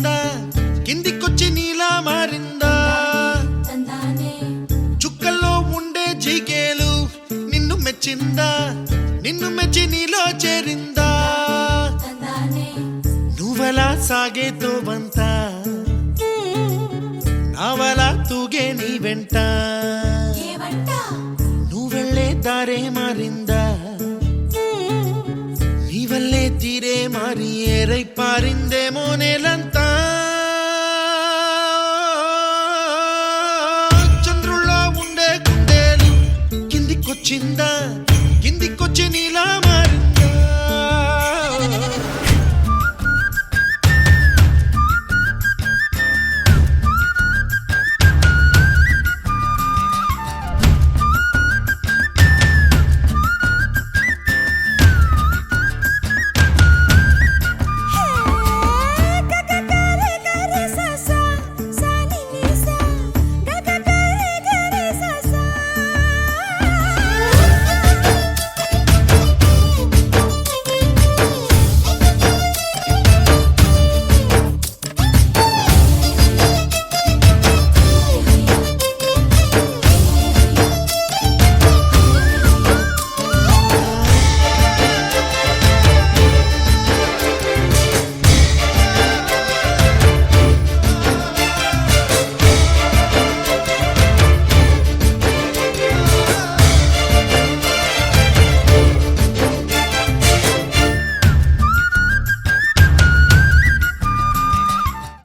వచ్చిందా కిందికొచ్చి నీలా మారిందా చుక్కల్లో ఉండే జీకేలు నిన్ను మెచ్చిందా నిన్ను మెచ్చి నీలో చేరిందా నువ్వలా సాగేతో బంత నావలా తూగే నీ వెంట నువ్వెళ్ళే దారే మారిందా ನೀವಲ್ಲೇ ತೀರೆ ಮಾರಿ ಏರೈ ಪಾರಿಂದೆ ಮೋನೆಲಂತ